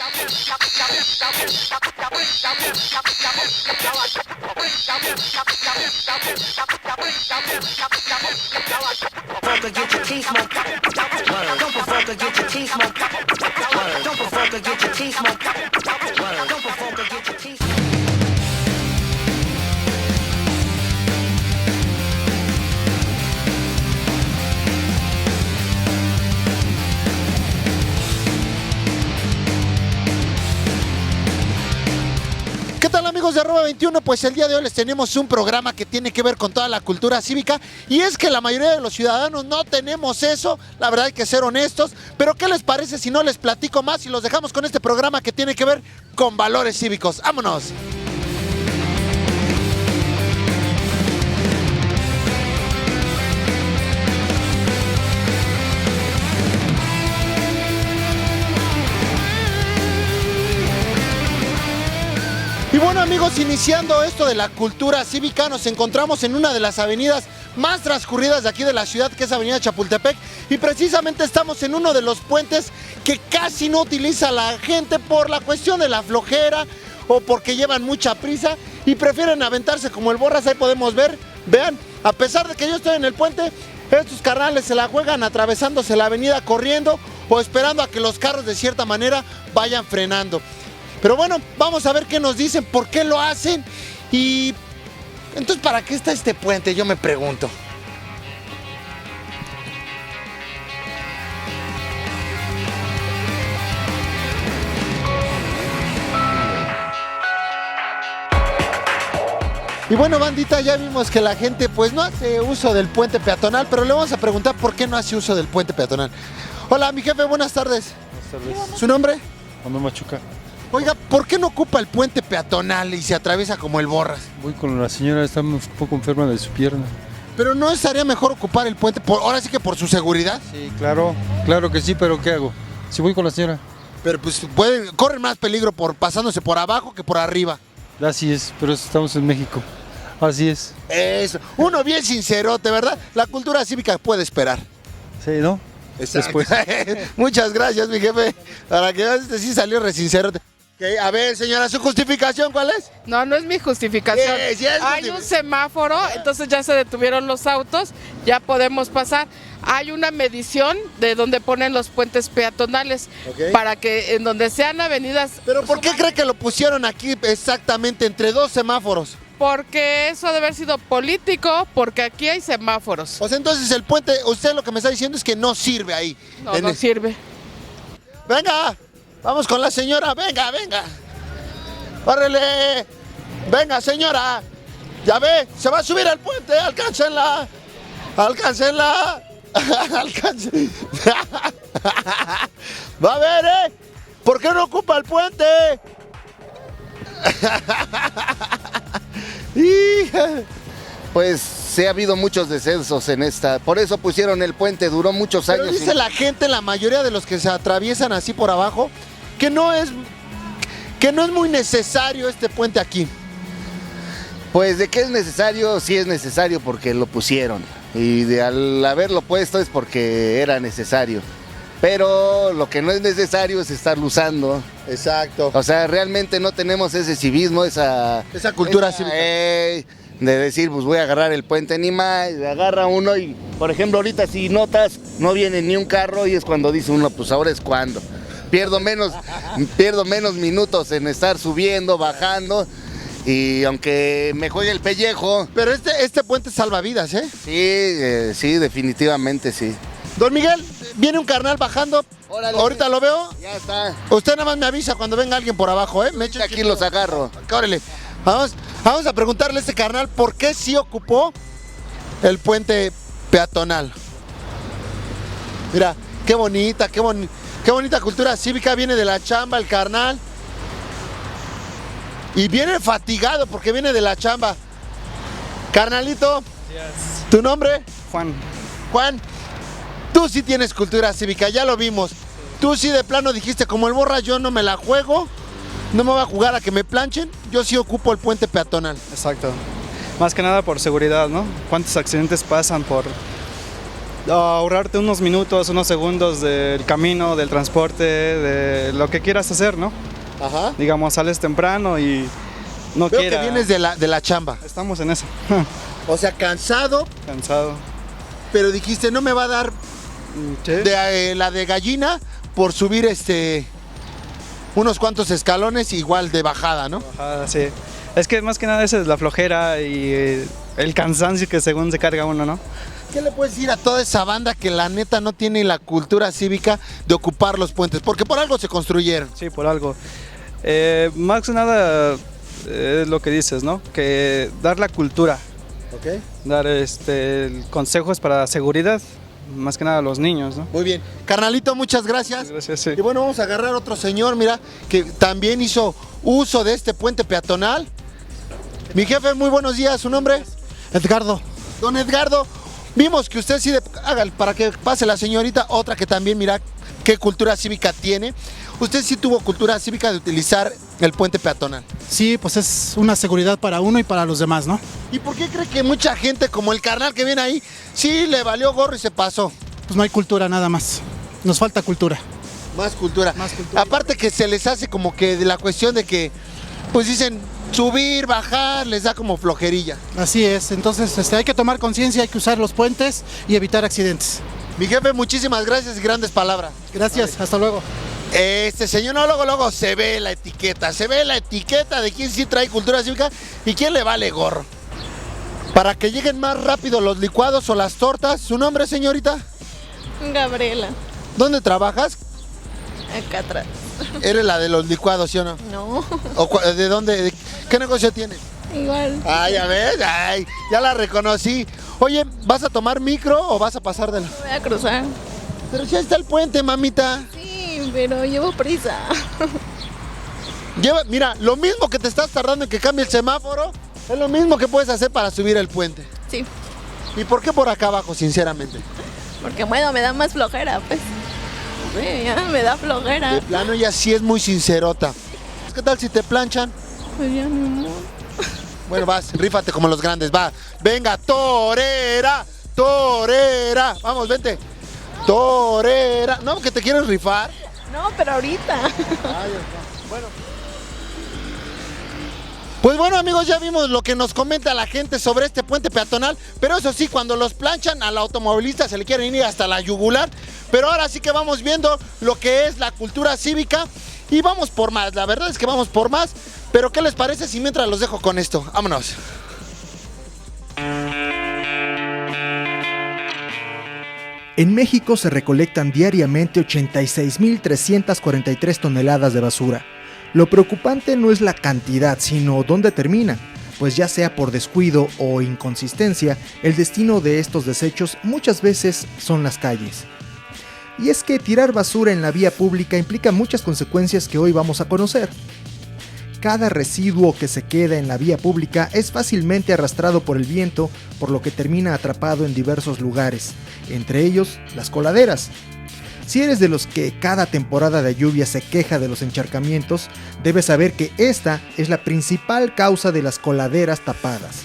Get your teeth smoked. Word. Don't provoke or get your teeth smoked. Word. Don't provoke or get your teeth smoked. Word. Don't provoke or get your teeth smoked. ¿Qué tal, amigos de @21? Pues el día de hoy les tenemos un programa que tiene que ver con toda la cultura cívica, y es que la mayoría de los ciudadanos no tenemos eso, la verdad hay que ser honestos, pero ¿qué les parece si no les platico más y los dejamos con este programa que tiene que ver con valores cívicos? ¡Vámonos! Y bueno, amigos, iniciando esto de la cultura cívica, nos encontramos en una de las avenidas más transcurridas de aquí de la ciudad, que es Avenida Chapultepec, y precisamente estamos en uno de los puentes que casi no utiliza la gente por la cuestión de la flojera o porque llevan mucha prisa y prefieren aventarse como el Borras. Ahí podemos ver, vean, a pesar de que yo estoy en el puente, estos carnales se la juegan atravesándose la avenida corriendo o esperando a que los carros de cierta manera vayan frenando. Pero bueno, vamos a ver qué nos dicen, por qué lo hacen y entonces ¿para qué está este puente? Yo me pregunto. Y bueno, bandita, ya vimos que la gente pues no hace uso del puente peatonal, pero le vamos a preguntar por qué no hace uso del puente peatonal. Hola, mi jefe, buenas tardes. Buenas tardes. ¿Su nombre? Manuel Machuca. Oiga, ¿por qué no ocupa el puente peatonal y se atraviesa como el Borras? Voy con la señora, está un poco enferma de su pierna. Pero ¿no estaría mejor ocupar el puente, ahora sí que por su seguridad? Sí, claro, claro que sí, pero ¿qué hago? Si voy con la señora. Pero pues corren más peligro pasándose por abajo que por arriba. Así es, pero estamos en México. Así es. Eso, uno bien sincerote, ¿verdad? La cultura cívica puede esperar. Sí, ¿no? Exacto. Después. Muchas gracias, mi jefe. Para que veas, este sí salió resincerote. Okay, a ver, señora, ¿su justificación cuál es? No, no es mi justificación. Sí, es Hay un semáforo, entonces ya se detuvieron los autos, ya podemos pasar. Hay una medición de donde ponen los puentes peatonales, Ok. para que en donde sean avenidas... Pero ¿por qué cree que lo pusieron aquí exactamente entre dos semáforos? Porque eso debe haber sido político, porque aquí hay semáforos. O sea, entonces el puente, usted lo que me está diciendo es que no sirve ahí. No, no sirve. Venga, vamos con la señora, venga, venga. ¡Órale! Venga, señora. Ya ve, se va a subir al puente, alcáncenla. Alcáncenla. Alcáncenla. Va a ver, ¿eh? ¿Por qué no ocupa el puente? Pues sí ha habido muchos descensos en esta, por eso pusieron el puente, duró muchos Pero años. dice la gente, la mayoría de los que se atraviesan así por abajo, que no es muy necesario este puente aquí. Pues de qué es necesario, sí es necesario porque lo pusieron. Y al haberlo puesto es porque era necesario. Pero lo que no es necesario es estarlo usando. Exacto. O sea, realmente no tenemos ese civismo, esa cultura cívica. De decir, pues voy a agarrar el puente ni más, agarra uno y, por ejemplo, ahorita si notas, no viene ni un carro y es cuando dice uno, pues ahora es cuando. Pierdo menos minutos en estar subiendo, bajando, y aunque me juegue el pellejo. Pero este puente salva vidas, ¿eh? Sí, sí, definitivamente sí. Don Miguel, viene un carnal bajando. Órale. Ahorita lo veo. Ya está. Usted nada más me avisa cuando venga alguien por abajo, ¿eh? Me echo Aquí los agarro. Órale. Vamos a preguntarle a este carnal por qué sí ocupó el puente peatonal. Mira, qué bonita cultura cívica. Viene de la chamba el carnal. Y viene fatigado porque viene de la chamba. Carnalito, ¿tu nombre? Juan. Juan, tú sí tienes cultura cívica, ya lo vimos. Tú sí de plano dijiste, como el Borras, yo no me la juego, no me voy a jugar a que me planchen, yo sí ocupo el puente peatonal. Exacto. Más que nada por seguridad, ¿no? ¿Cuántos accidentes pasan ahorrarte unos minutos, unos segundos del camino, del transporte, de lo que quieras hacer, ¿no? Ajá. Digamos, sales temprano y no Veo quieras. que vienes de la chamba. Estamos en eso. O sea, cansado, Cansado. pero dijiste, no me va a dar Sí. la de gallina por subir unos cuantos escalones igual de bajada, ¿no? Bajada, sí. Es que más que nada esa es la flojera y el cansancio que según se carga uno, ¿no? ¿Qué le puedes decir a toda esa banda que la neta no tiene la cultura cívica de ocupar los puentes? Porque por algo se construyeron. Sí, por algo. Más que nada es lo que dices, ¿no? Que dar la cultura, Ok. dar consejos para seguridad, más que nada a los niños, ¿no? Muy bien. Carnalito, muchas gracias. Gracias, sí. Y bueno, vamos a agarrar a otro señor, mira, que también hizo uso de este puente peatonal. Mi jefe, muy buenos días. ¿Su nombre? Edgardo. Don Edgardo, vimos que usted sí, hágale para que pase la señorita, otra que también, mira, qué cultura cívica tiene. Usted sí tuvo cultura cívica de utilizar el puente peatonal. Sí, pues es una seguridad para uno y para los demás, ¿no? ¿Y por qué cree que mucha gente, como el carnal que viene ahí, sí le valió gorro y se pasó? Pues no hay cultura nada más. Nos falta cultura. Más cultura. Más cultura. Aparte que se les hace como que de la cuestión de que, pues dicen, subir, bajar, les da como flojerilla. Así es. Entonces hay que tomar conciencia, hay que usar los puentes y evitar accidentes. Mi jefe, muchísimas gracias y grandes palabras. Gracias. Hasta luego. Este señor, no, luego se ve la etiqueta de quién sí trae cultura cívica y quién le vale gorro. Para que lleguen más rápido los licuados o las tortas. ¿Su nombre, señorita? Gabriela, ¿Dónde trabajas? acá atrás. ¿Eres la de los licuados, sí o no? No, ¿De dónde? ¿Qué negocio tienes? igual. Ay, ya ves, ay, ya la reconocí. Oye, ¿vas a tomar micro o vas a pasar de la...? Voy a cruzar. Pero ya está el puente, mamita. Sí, pero llevo prisa. Mira, lo mismo que te estás tardando en que cambie el semáforo, es lo mismo que puedes hacer para subir el puente. Sí, ¿Y por qué por acá abajo, sinceramente? porque bueno, me da más flojera, pues. Sí, ya me da flojera. De plano ella sí es muy sincerota. ¿Qué tal si te planchan? Pues ya, mi amor. Bueno, vas, rífate como los grandes, va. Venga, torera, torera. Vamos, vente. Torera. No, que te quieres rifar. No, pero ahorita. Pues bueno, amigos, ya vimos lo que nos comenta la gente sobre este puente peatonal, pero eso sí, cuando los planchan al automovilista se le quieren ir hasta la yugular, pero ahora sí que vamos viendo lo que es la cultura cívica y vamos por más, la verdad es que vamos por más, pero ¿qué les parece si mientras los dejo con esto? Vámonos. En México se recolectan diariamente 86.343 toneladas de basura. Lo preocupante no es la cantidad, sino dónde termina, pues ya sea por descuido o inconsistencia, el destino de estos desechos muchas veces son las calles. Y es que tirar basura en la vía pública implica muchas consecuencias que hoy vamos a conocer. Cada residuo que se queda en la vía pública es fácilmente arrastrado por el viento, por lo que termina atrapado en diversos lugares, entre ellos las coladeras. Si eres de los que cada temporada de lluvia se queja de los encharcamientos, debes saber que esta es la principal causa de las coladeras tapadas.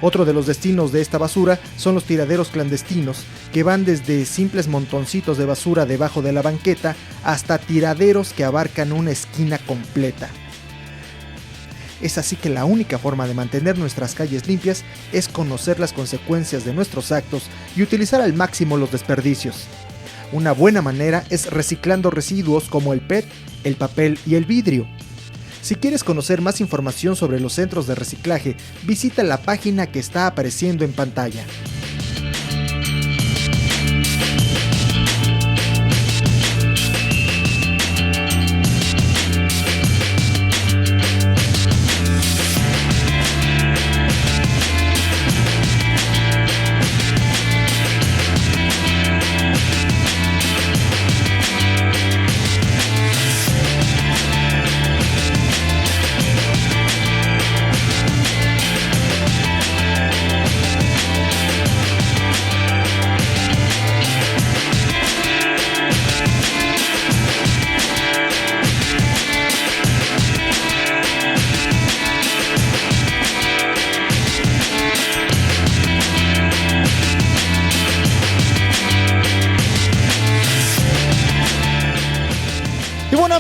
Otro de los destinos de esta basura son los tiraderos clandestinos, que van desde simples montoncitos de basura debajo de la banqueta hasta tiraderos que abarcan una esquina completa. Es así que la única forma de mantener nuestras calles limpias es conocer las consecuencias de nuestros actos y utilizar al máximo los desperdicios. Una buena manera es reciclando residuos como el PET, el papel y el vidrio. Si quieres conocer más información sobre los centros de reciclaje, visita la página que está apareciendo en pantalla.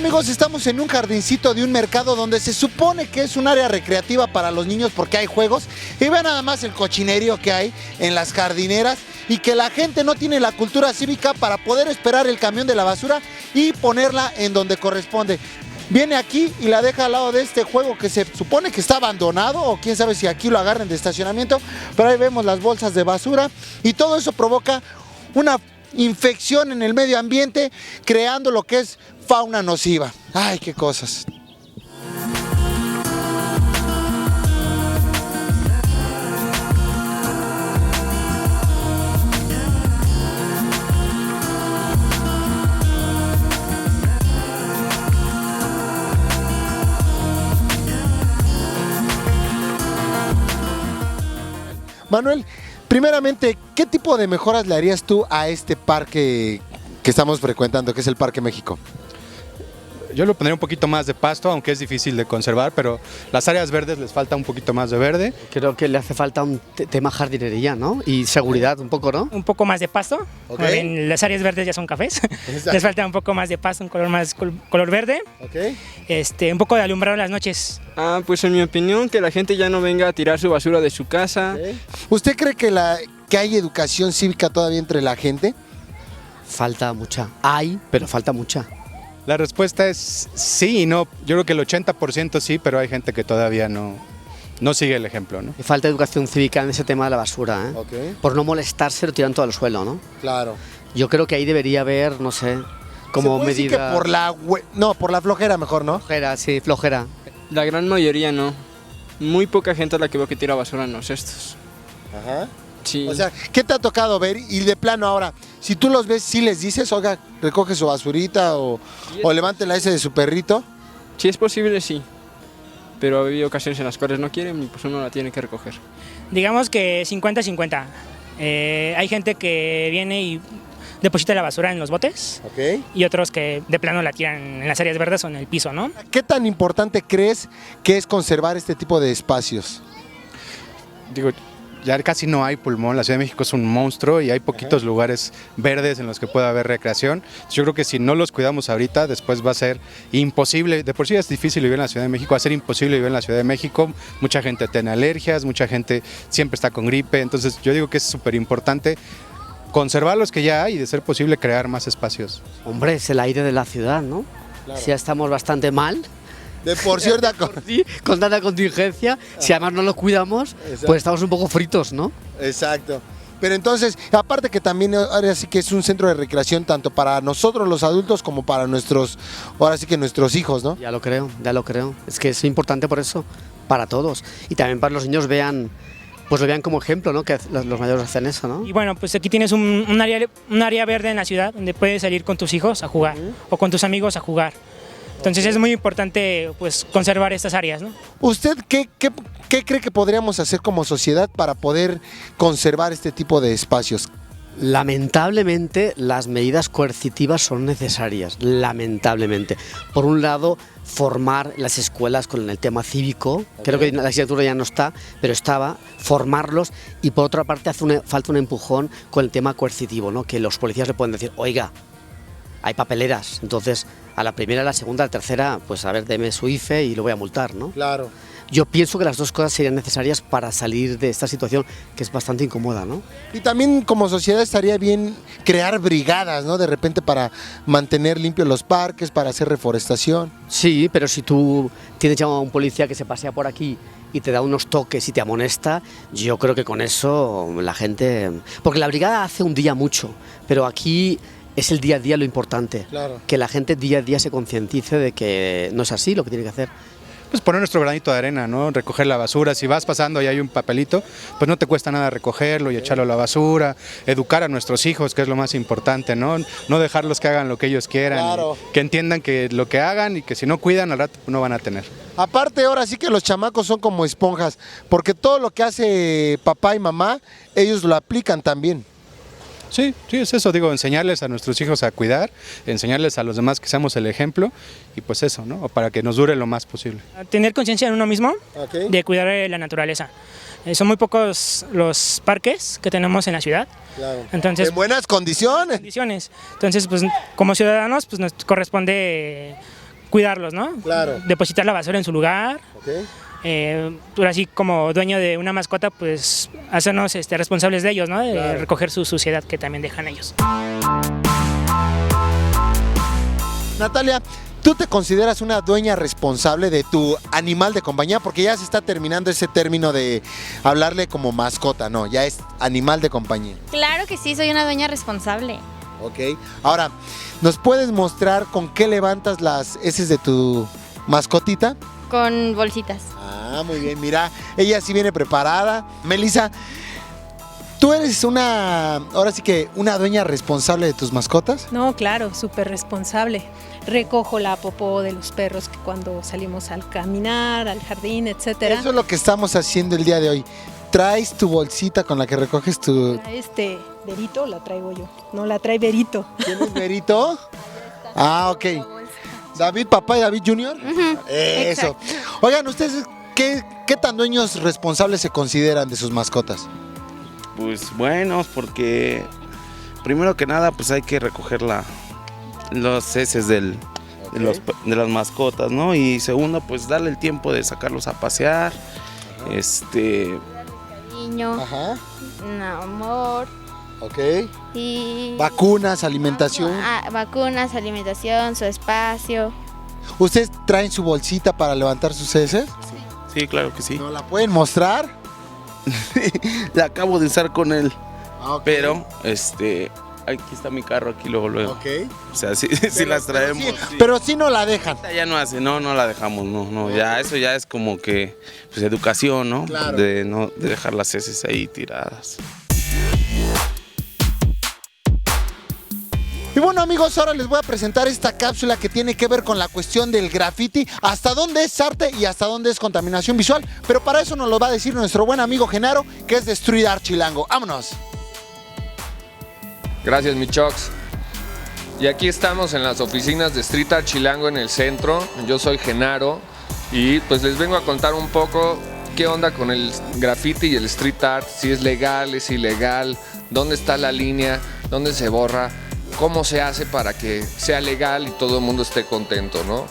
amigos, estamos en un jardincito de un mercado donde se supone que es un área recreativa para los niños porque hay juegos. Y vean nada más el cochinerío que hay en las jardineras y que la gente no tiene la cultura cívica para poder esperar el camión de la basura y ponerla en donde corresponde. Viene aquí y la deja al lado de este juego que se supone que está abandonado, o quién sabe si aquí lo agarren de estacionamiento, pero ahí vemos las bolsas de basura y todo eso provoca una infección en el medio ambiente, creando lo que es fauna nociva. Ay, qué cosas. Manuel, primeramente, ¿qué tipo de mejoras le harías tú a este parque que estamos frecuentando, que es el Parque México? Yo lo pondría un poquito más de pasto, aunque es difícil de conservar, pero las áreas verdes les falta un poquito más de verde. Creo que le hace falta un tema jardinería, ¿no? Y seguridad un poco, ¿no? Un poco más de pasto. Okay. Las áreas verdes ya son cafés. Exacto. Les falta un poco más de pasto, un color más color verde. Okay. Un poco de alumbrado en las noches. Pues en mi opinión, que la gente ya no venga a tirar su basura de su casa. Okay. ¿Usted cree que hay educación cívica todavía entre la gente? Falta mucha. Hay, pero falta mucha. La respuesta es sí y no. Yo creo que el 80% sí, pero hay gente que todavía no sigue el ejemplo, ¿no? Y falta educación cívica en ese tema de la basura, ¿eh? Okay. Por no molestarse, lo tiran todo al suelo, ¿no? Claro. Yo creo que ahí debería haber, no sé, como medida... que por la flojera mejor, ¿no? Flojera, sí, flojera. La gran mayoría no. Muy poca gente es la que veo que tira basura en los cestos. Ajá. Sí. O sea, ¿qué te ha tocado ver? Y de plano ahora, si tú los ves, ¿sí les dices, oiga, recoge su basurita o levanten la ese de su perrito? Si es posible, sí. Pero ha habido ocasiones en las cuales no quieren y pues uno la tiene que recoger. Digamos que 50-50. Hay gente que viene y deposita la basura en los botes. Okay. Y otros que de plano la tiran en las áreas verdes o en el piso, ¿no? ¿Qué tan importante crees que es conservar este tipo de espacios? Digo, ya casi no hay pulmón, la Ciudad de México es un monstruo y hay poquitos lugares verdes en los que pueda haber recreación. Yo creo que si no los cuidamos ahorita, después va a ser imposible. De por sí es difícil vivir en la Ciudad de México, va a ser imposible vivir en la Ciudad de México. Mucha gente tiene alergias, mucha gente siempre está con gripe, entonces yo digo que es súper importante conservar los que ya hay y de ser posible crear más espacios. Hombre, es el aire de la ciudad, ¿no? Claro. Si ya estamos bastante mal... De por cierto, con tanta contingencia, si además no lo cuidamos, pues estamos un poco fritos, ¿no? Exacto. Pero entonces, aparte que también ahora sí que es un centro de recreación tanto para nosotros los adultos como para nuestros hijos, ¿no? Ya lo creo. Es que es importante por eso, para todos. Y también para los niños pues lo vean como ejemplo, ¿no? Que los mayores hacen eso, ¿no? Y bueno, pues aquí tienes un área verde en la ciudad donde puedes salir con tus hijos a jugar o con tus amigos a jugar. Entonces es muy importante pues conservar estas áreas, ¿no? ¿Usted qué cree que podríamos hacer como sociedad para poder conservar este tipo de espacios? Lamentablemente las medidas coercitivas son necesarias, lamentablemente. Por un lado, formar las escuelas con el tema cívico, creo que la asignatura ya no está, pero estaba, formarlos, y por otra parte falta un empujón con el tema coercitivo, ¿no? Que los policías le pueden decir, oiga, hay papeleras, entonces a la primera, a la segunda, a la tercera, pues a ver, deme su IFE y lo voy a multar, ¿no? Claro. Yo pienso que las dos cosas serían necesarias para salir de esta situación que es bastante incómoda, ¿no? Y también como sociedad estaría bien crear brigadas, ¿no? De repente para mantener limpios los parques, para hacer reforestación. Sí, pero si tú tienes ya a un policía que se pasea por aquí y te da unos toques y te amonesta, yo creo que con eso la gente... Porque la brigada hace un día mucho, pero aquí... Es el día a día lo importante, claro. Que la gente día a día se concientice de que no es así lo que tiene que hacer. Pues poner nuestro granito de arena, ¿no? Recoger la basura, si vas pasando y hay un papelito, pues no te cuesta nada recogerlo y echarlo a la basura, educar a nuestros hijos, que es lo más importante, ¿no? No dejarlos que hagan lo que ellos quieran, claro. Que entiendan que lo que hagan y que si no cuidan al rato no van a tener. Aparte ahora sí que los chamacos son como esponjas, porque todo lo que hace papá y mamá, ellos lo aplican también. Sí, es eso, digo, enseñarles a nuestros hijos a cuidar, enseñarles a los demás que seamos el ejemplo y pues eso, ¿no? Para que nos dure lo más posible. Tener conciencia en uno mismo de cuidar de la naturaleza. Son muy pocos los parques que tenemos en la ciudad. Claro. Entonces, en buenas condiciones. Entonces, pues como ciudadanos, pues nos corresponde cuidarlos, ¿no? Claro. Depositar la basura en su lugar. Ok. Ahora sí, como dueño de una mascota, pues hacernos responsables de ellos, ¿no? De Claro. recoger su suciedad que también dejan ellos. Natalia, ¿tú te consideras una dueña responsable de tu animal de compañía? Porque ya se está terminando ese término de hablarle como mascota, no, ya es animal de compañía. Claro que sí, soy una dueña responsable. Ok. Ahora, ¿nos puedes mostrar con qué levantas las heces de tu mascotita? Con bolsitas. Ah, muy bien, mira, ella sí viene preparada. Melissa, ¿tú eres ahora sí que una dueña responsable de tus mascotas? No, claro, súper responsable. Recojo la popó de los perros que cuando salimos al caminar, al jardín, etcétera. Eso es lo que estamos haciendo el día de hoy. ¿Traes tu bolsita con la que recoges tu...? Berito la traigo yo, no la trae Berito. ¿Tienes Berito? Ah, ok. ¿David papá y David Junior? Eso. Oigan, ¿ustedes qué tan dueños responsables se consideran de sus mascotas? Pues buenos, porque primero que nada pues hay que recoger los heces de las mascotas, ¿no? Y segundo, pues darle el tiempo de sacarlos a pasear, Cariño, amor. Ok. Y Vacunas, alimentación. vacunas, alimentación, su espacio. ¿Ustedes traen su bolsita para levantar sus heces? Sí, claro que sí. ¿No la pueden mostrar? La acabo de usar con él. Okay. Pero, aquí está mi carro, aquí luego. Ok. O sea, sí las traemos. Pero sí no la dejan. Ya no hace, no la dejamos, no. Ya eso ya es como que, pues educación, ¿no? Claro. De dejar las heces ahí tiradas. Y bueno, amigos, ahora les voy a presentar esta cápsula que tiene que ver con la cuestión del graffiti, hasta dónde es arte y hasta dónde es contaminación visual. Pero para eso nos lo va a decir nuestro buen amigo Genaro, que es de Street Art Chilango. ¡Vámonos! Gracias, mi Chox. Y aquí estamos en las oficinas de Street Art Chilango en el centro. Yo soy Genaro y pues les vengo a contar un poco qué onda con el graffiti y el street art, si es legal, es ilegal, dónde está la línea, dónde se borra, cómo se hace para que sea legal y todo el mundo esté contento, ¿no?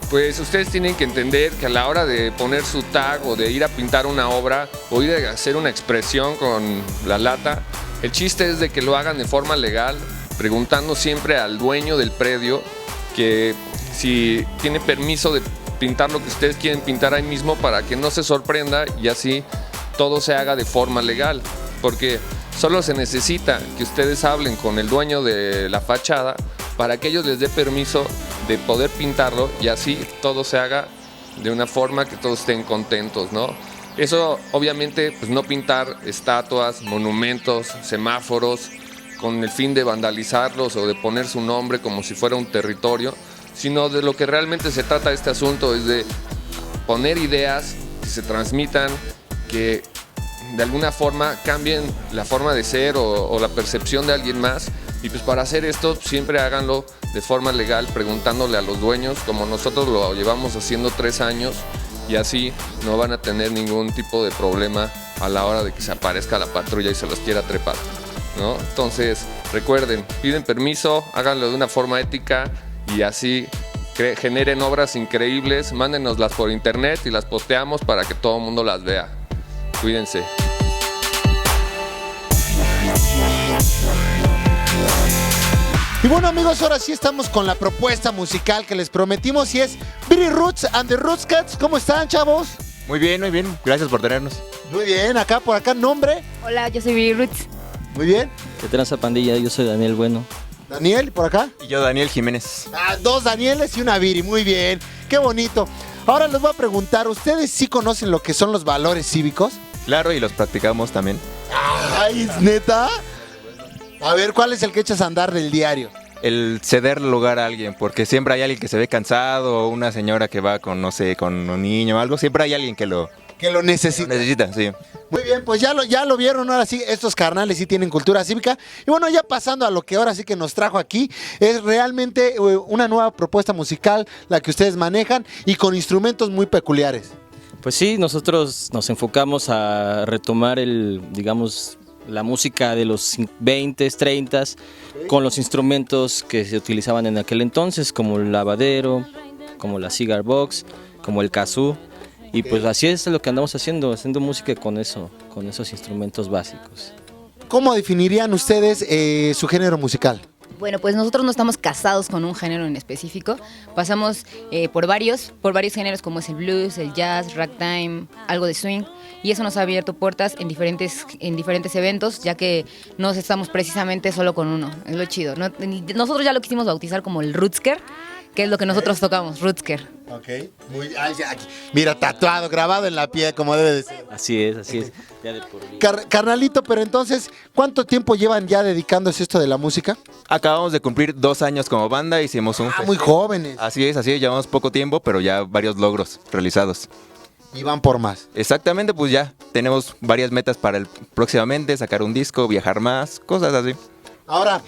Pues ustedes tienen que entender que a la hora de poner su tag o de ir a pintar una obra o ir a hacer una expresión con la lata, el chiste es de que lo hagan de forma legal, preguntando siempre al dueño del predio que si tiene permiso de pintar lo que ustedes quieren pintar ahí mismo para que no se sorprenda y así todo se haga de forma legal, porque solo se necesita que ustedes hablen con el dueño de la fachada para que ellos les dé permiso de poder pintarlo y así todo se haga de una forma que todos estén contentos, ¿no? Eso obviamente pues no pintar estatuas, monumentos, semáforos con el fin de vandalizarlos o de poner su nombre como si fuera un territorio, sino de lo que realmente se trata este asunto es de poner ideas que se transmitan, que de alguna forma cambien la forma de ser o la percepción de alguien más. Y pues para hacer esto siempre háganlo de forma legal, preguntándole a los dueños, como nosotros lo llevamos haciendo 3 años, y así no van a tener ningún tipo de problema a la hora de que se aparezca la patrulla y se los quiera trepar, ¿no? Entonces recuerden, piden permiso, háganlo de una forma ética y así generen obras increíbles, mándenoslas por internet y las posteamos para que todo el mundo las vea. Cuídense. Y bueno, amigos, ahora sí estamos con la propuesta musical que les prometimos y es Beatty Roots and the Roots Cats. ¿Cómo están, chavos? Muy bien, gracias por tenernos. Muy bien, acá por acá, nombre. Hola, yo soy Beatty Roots. Muy bien. ¿Qué tranza, pandilla? Yo soy Daniel Bueno. Daniel, por acá. Y yo, Daniel Jiménez. 2 Danieles y una Viri, muy bien. Qué bonito. Ahora les voy a preguntar, ¿ustedes sí conocen lo que son los valores cívicos? Claro, y los practicamos también. Ay, ¿neta? A ver, ¿cuál es el que echas a andar del diario? El ceder lugar a alguien, porque siempre hay alguien que se ve cansado, o una señora que va con, no sé, con un niño o algo, siempre hay alguien que lo necesita. Sí. Muy bien, pues ya lo vieron, ahora sí, estos carnales sí tienen cultura cívica. Y bueno, ya pasando a lo que ahora sí que nos trajo aquí, es realmente una nueva propuesta musical, la que ustedes manejan, y con instrumentos muy peculiares. Pues sí, nosotros nos enfocamos a retomar la música de los 20s, 30s, con los instrumentos que se utilizaban en aquel entonces, como el lavadero, como la cigar box, como el kazoo. Y pues así es lo que andamos haciendo música con esos instrumentos básicos. ¿Cómo definirían ustedes su género musical? Bueno, pues nosotros no estamos casados con un género en específico. Pasamos por varios géneros como es el blues, el jazz, ragtime, algo de swing. Y eso nos ha abierto puertas en diferentes eventos, ya que no estamos precisamente solo con uno. Es lo chido. Nosotros ya lo quisimos bautizar como el rootsker, que es lo que nosotros tocamos, rootsker. Ok, mira, tatuado, grabado en la piel, como debe de ser. Así es, ya de por vida. Carnalito, pero entonces, ¿cuánto tiempo llevan ya dedicándose a esto de la música? Acabamos de cumplir 2 años como banda, hicimos un muy jóvenes. Así es, llevamos poco tiempo, pero ya varios logros realizados. Y van por más. Exactamente, pues ya tenemos varias metas para próximamente, sacar un disco, viajar más, cosas así. Ahora,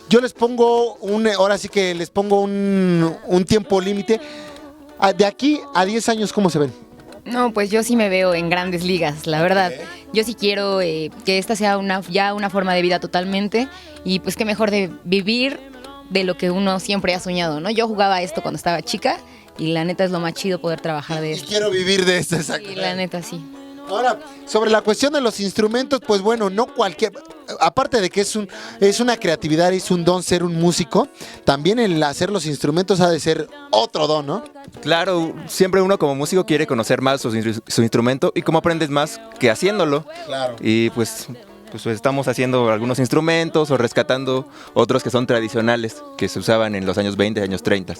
yo les pongo ahora sí que les pongo un tiempo límite. De aquí a 10 años, ¿cómo se ven? No, pues yo sí me veo en grandes ligas, la verdad. Yo sí quiero que esta sea ya una forma de vida totalmente, y pues qué mejor de vivir de lo que uno siempre ha soñado, ¿no? Yo jugaba esto cuando estaba chica y la neta es lo más chido poder trabajar de esto. Quiero vivir de esto, exacto. Sí, la neta sí. Ahora, sobre la cuestión de los instrumentos, pues bueno, no cualquier... Aparte de que es una creatividad, es un don ser un músico, también el hacer los instrumentos ha de ser otro don, ¿no? Claro, siempre uno como músico quiere conocer más su instrumento, y cómo aprendes más que haciéndolo. Claro. Y pues estamos haciendo algunos instrumentos o rescatando otros que son tradicionales, que se usaban en los años 20, años 30.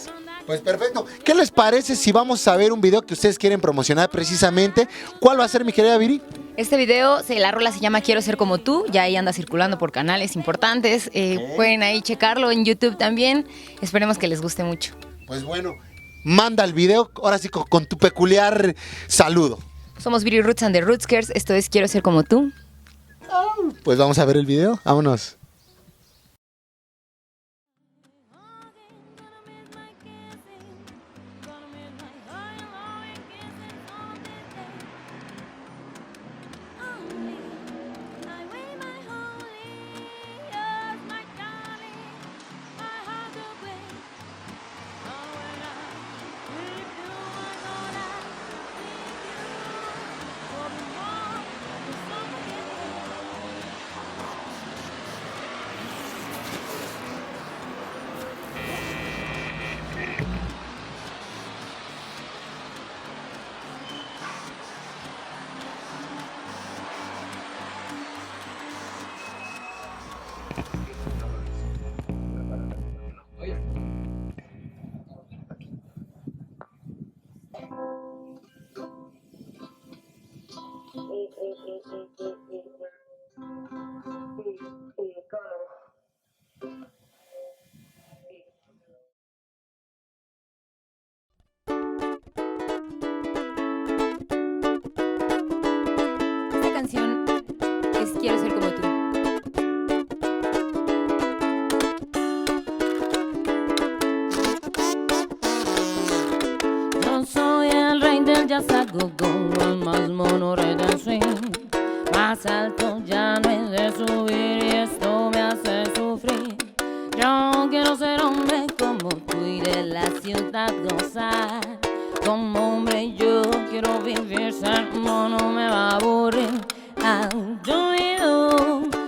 Pues perfecto. ¿Qué les parece si vamos a ver un video que ustedes quieren promocionar precisamente? ¿Cuál va a ser, mi querida Viri? Este video, la rola se llama Quiero ser como tú, ya ahí anda circulando por canales importantes. Pueden ahí checarlo en YouTube también. Esperemos que les guste mucho. Pues bueno, manda el video, ahora sí con tu peculiar saludo. Somos Viri Roots and the Rootskers, esto es Quiero ser como tú. Pues vamos a ver el video, vámonos. Esta canción es Quiero ser como tú. Yo soy el rey del jazz a go-go, el más mono rey del swing. Más alto ya no es de subir y esto me hace sufrir. Yo quiero ser hombre como tú y de la ciudad gozar. Como hombre yo quiero vivir, ser mono me va a aburrir.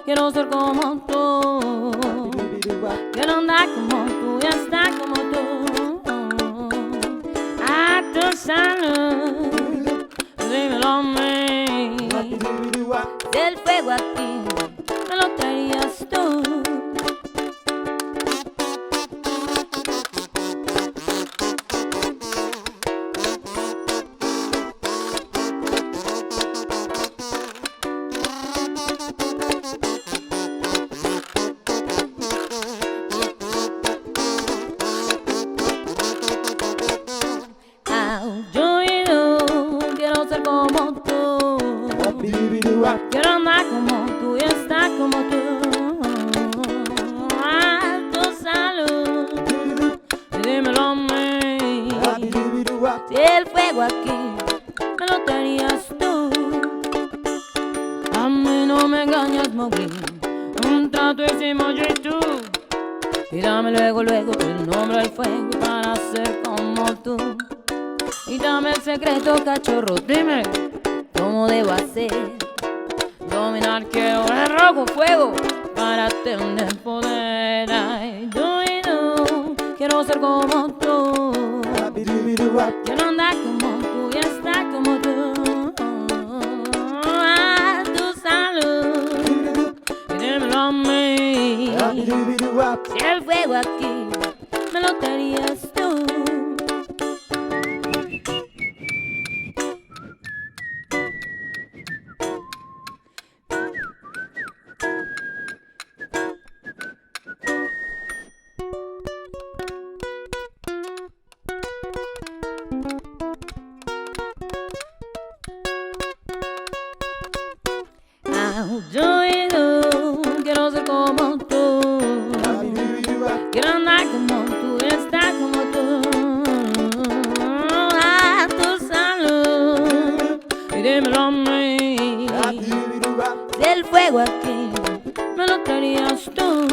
Quiero ser como tú, quiero andar como tú y estar como tú. A tu salud, dímelo a mí. Del fuego aquí, me lo traerías tú. Quiero andar como tú y estar como tú. A tu salud, dímelo a mí. Si el fuego aquí me lo tenías tú. A mí no me engañas, Mowgli. Un trato hicimos yo y tú. Y dame luego, luego el nombre al fuego para ser como tú. Y dame el secreto, cachorro, dime cómo debo hacer. Dominar quiero el rojo fuego para tener poder. Ay, do, quiero ser como tú. Quiero andar como tú y estar como tú. A tu salud y dímelo a mí. Si el fuego aquí me lo darías tú. Yo quiero ser como tú. Quiero andar como tú, estar como tú. A tu salud y dímelo a mí. Si el fuego aquí me lo traerías tú.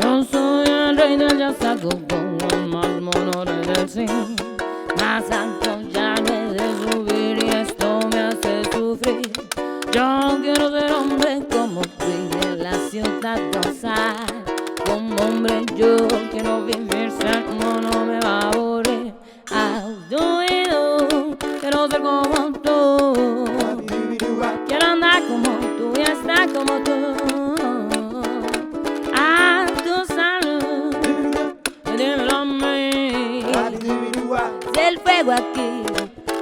Yo soy el rey del jazz, el más mono rey del swing. Más alto ya no he de subir y esto me hace sufrir. Yo quiero ser hombre como tú y de la ciudad gozar. Como hombre yo quiero vivir sano, no me va a aburrir. Quiero ser como tú. Quiero andar como tú y estar como tú. A tu salud, dímelo a mí. Si el fuego aquí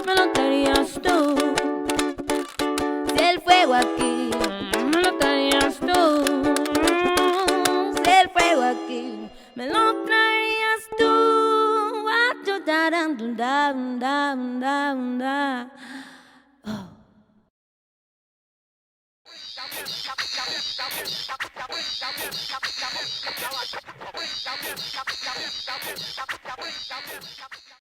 me lo traerías tú. Si el fuego aquí me lo traerías tú. Si el fuego aquí me lo traerías tú. Oh.